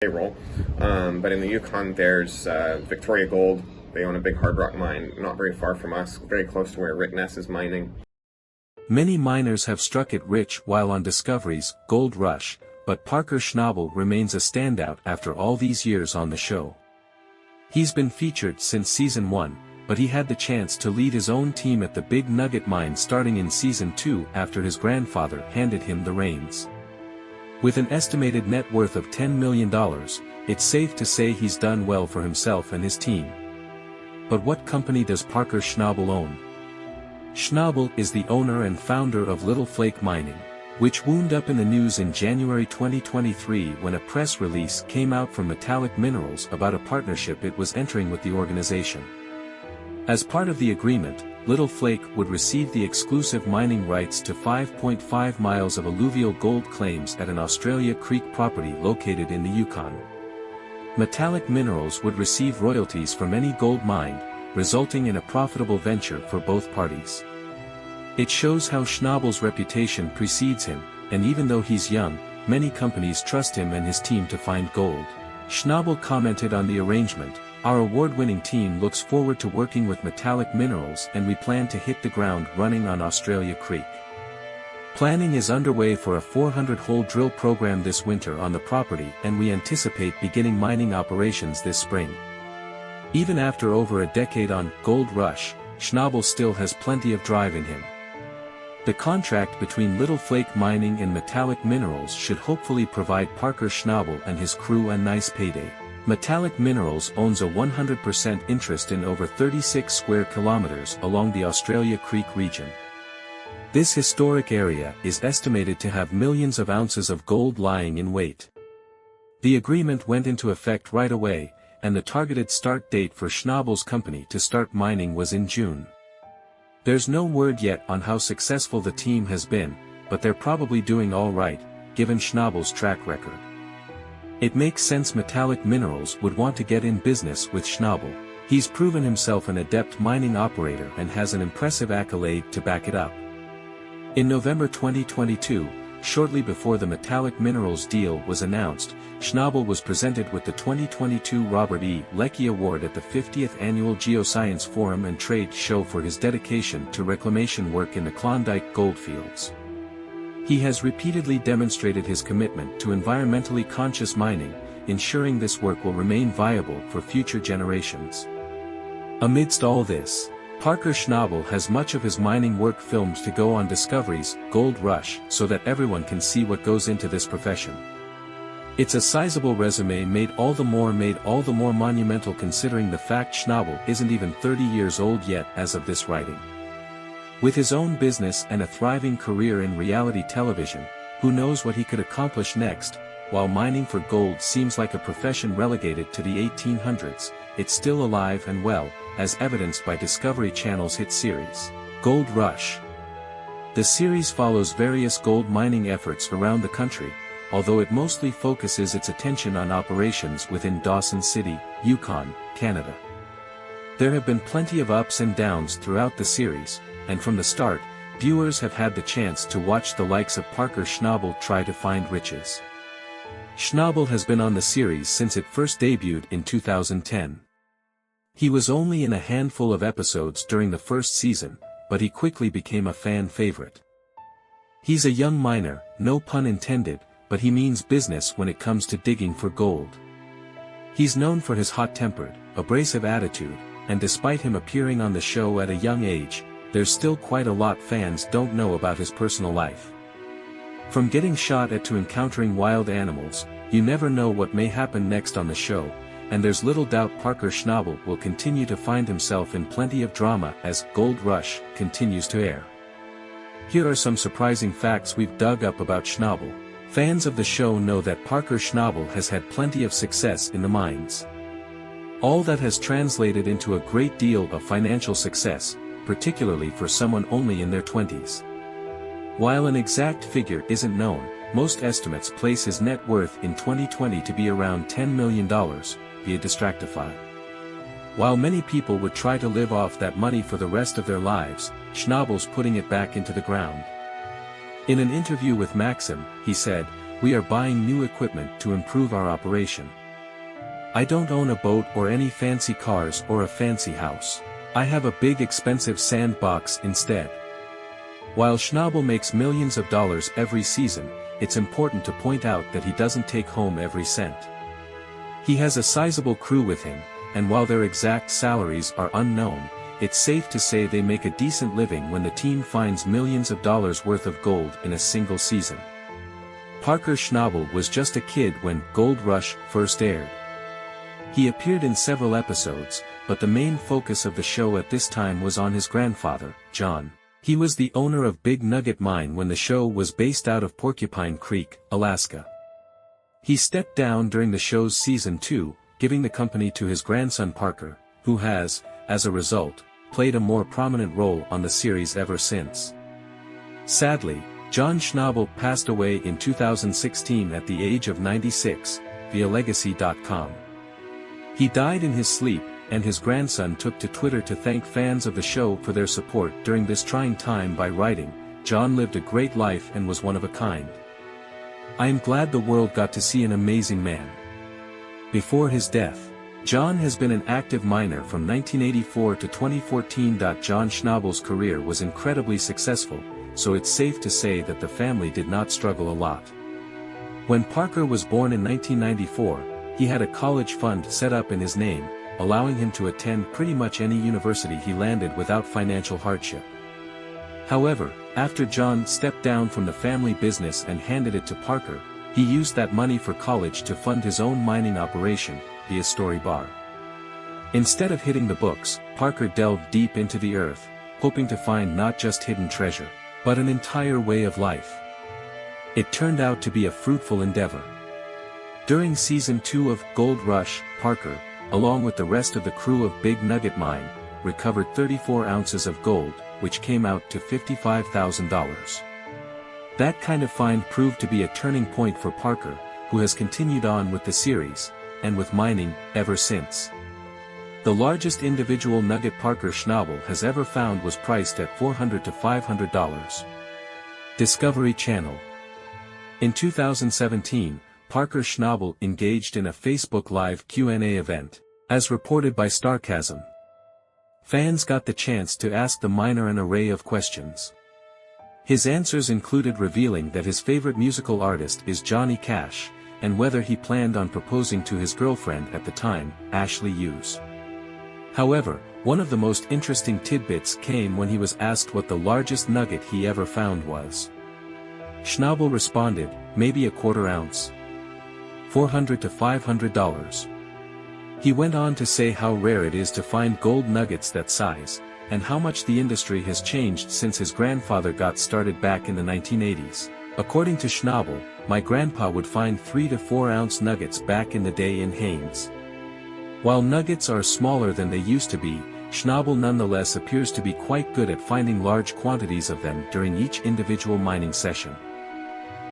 payroll. But in the Yukon, there's Victoria Gold. They own a big hard rock mine not very far from us, very close to where Ritness is mining. Many miners have struck it rich while on Discovery's Gold Rush, but Parker Schnabel remains a standout after all these years on the show. He's been featured since Season 1, but he had the chance to lead his own team at the Big Nugget mine starting in Season 2 after his grandfather handed him the reins. With an estimated net worth of $10 million, it's safe to say he's done well for himself and his team. But what company does Parker Schnabel own? Schnabel is the owner and founder of Little Flake Mining, which wound up in the news in January 2023 when a press release came out from Metallic Minerals about a partnership it was entering with the organization. As part of the agreement, Little Flake would receive the exclusive mining rights to 5.5 miles of alluvial gold claims at an Australia Creek property located in the Yukon. Metallic Minerals would receive royalties from any gold mined, resulting in a profitable venture for both parties. It shows how Schnabel's reputation precedes him, and even though he's young, many companies trust him and his team to find gold. Schnabel commented on the arrangement, "Our award-winning team looks forward to working with Metallic Minerals and we plan to hit the ground running on Australia Creek. Planning is underway for a 400-hole drill program this winter on the property and we anticipate beginning mining operations this spring." Even after over a decade on Gold Rush, Schnabel still has plenty of drive in him. The contract between Little Flake Mining and Metallic Minerals should hopefully provide Parker Schnabel and his crew a nice payday. Metallic Minerals owns a 100% interest in over 36 square kilometers along the Australia Creek region. This historic area is estimated to have millions of ounces of gold lying in wait. The agreement went into effect right away, and the targeted start date for Schnabel's company to start mining was in June. There's no word yet on how successful the team has been, but they're probably doing all right, given Schnabel's track record. It makes sense Metallic Minerals would want to get in business with Schnabel. He's proven himself an adept mining operator and has an impressive accolade to back it up. In November 2022, shortly before the Metallic Minerals deal was announced, Schnabel was presented with the 2022 Robert E. Leckie Award at the 50th Annual Geoscience Forum and Trade Show for his dedication to reclamation work in the Klondike goldfields. He has repeatedly demonstrated his commitment to environmentally conscious mining, ensuring this work will remain viable for future generations. Amidst all this, Parker Schnabel has much of his mining work filmed to go on Discovery's Gold Rush so that everyone can see what goes into this profession. It's a sizable resume made all the more monumental considering the fact Schnabel isn't even 30 years old yet as of this writing. With his own business and a thriving career in reality television, who knows what he could accomplish next? While mining for gold seems like a profession relegated to the 1800s, it's still alive and well, as evidenced by Discovery Channel's hit series, Gold Rush. The series follows various gold mining efforts around the country, although it mostly focuses its attention on operations within Dawson City, Yukon, Canada. There have been plenty of ups and downs throughout the series, and from the start, viewers have had the chance to watch the likes of Parker Schnabel try to find riches. Schnabel has been on the series since it first debuted in 2010. He was only in a handful of episodes during the first season, but he quickly became a fan favorite. He's a young miner, no pun intended, but he means business when it comes to digging for gold. He's known for his hot-tempered, abrasive attitude, and despite him appearing on the show at a young age, there's still quite a lot fans don't know about his personal life. From getting shot at to encountering wild animals, you never know what may happen next on the show, and there's little doubt Parker Schnabel will continue to find himself in plenty of drama as Gold Rush continues to air. Here are some surprising facts we've dug up about Schnabel. Fans of the show know that Parker Schnabel has had plenty of success in the mines. All that has translated into a great deal of financial success, particularly for someone only in their 20s. While an exact figure isn't known, most estimates place his net worth in 2020 to be around $10 million, via Distractify. While many people would try to live off that money for the rest of their lives, Schnabel's putting it back into the ground. In an interview with Maxim, he said, we are buying new equipment to improve our operation. I don't own a boat or any fancy cars or a fancy house. I have a big expensive sandbox instead. While Schnabel makes millions of dollars every season, it's important to point out that he doesn't take home every cent. He has a sizable crew with him, and while their exact salaries are unknown, it's safe to say they make a decent living when the team finds millions of dollars worth of gold in a single season. Parker Schnabel was just a kid when Gold Rush first aired. He appeared in several episodes, but the main focus of the show at this time was on his grandfather, John. He was the owner of Big Nugget Mine when the show was based out of Porcupine Creek, Alaska. He stepped down during the show's season 2, giving the company to his grandson Parker, who has, as a result, played a more prominent role on the series ever since. Sadly, John Schnabel passed away in 2016 at the age of 96, via Legacy.com. He died in his sleep, and his grandson took to Twitter to thank fans of the show for their support during this trying time by writing, "John lived a great life and was one of a kind. I am glad the world got to see an amazing man." Before his death, John has been an active miner from 1984 to 2014. John Schnabel's career was incredibly successful, so it's safe to say that the family did not struggle a lot. When Parker was born in 1994, he had a college fund set up in his name, allowing him to attend pretty much any university he landed without financial hardship. However, after John stepped down from the family business and handed it to Parker, he used that money for college to fund his own mining operation, the Story Bar. Instead of hitting the books, Parker delved deep into the earth, hoping to find not just hidden treasure, but an entire way of life. It turned out to be a fruitful endeavor. During season 2 of Gold Rush, Parker, along with the rest of the crew of Big Nugget Mine, recovered 34 ounces of gold, which came out to $55,000. That kind of find proved to be a turning point for Parker, who has continued on with the series, and with mining, ever since. The largest individual nugget Parker Schnabel has ever found was priced at $400 to $500. Discovery Channel. In 2017, Parker Schnabel engaged in a Facebook Live Q&A event, as reported by Starcasm. Fans got the chance to ask the miner an array of questions. His answers included revealing that his favorite musical artist is Johnny Cash, and whether he planned on proposing to his girlfriend at the time, Ashley Hughes. However, one of the most interesting tidbits came when he was asked what the largest nugget he ever found was. Schnabel responded, "Maybe a quarter ounce. $400 to $500. He went on to say how rare it is to find gold nuggets that size, and how much the industry has changed since his grandfather got started back in the 1980s. According to Schnabel, "My grandpa would find 3 to 4 ounce nuggets back in the day in Haines." While nuggets are smaller than they used to be, Schnabel nonetheless appears to be quite good at finding large quantities of them during each individual mining session.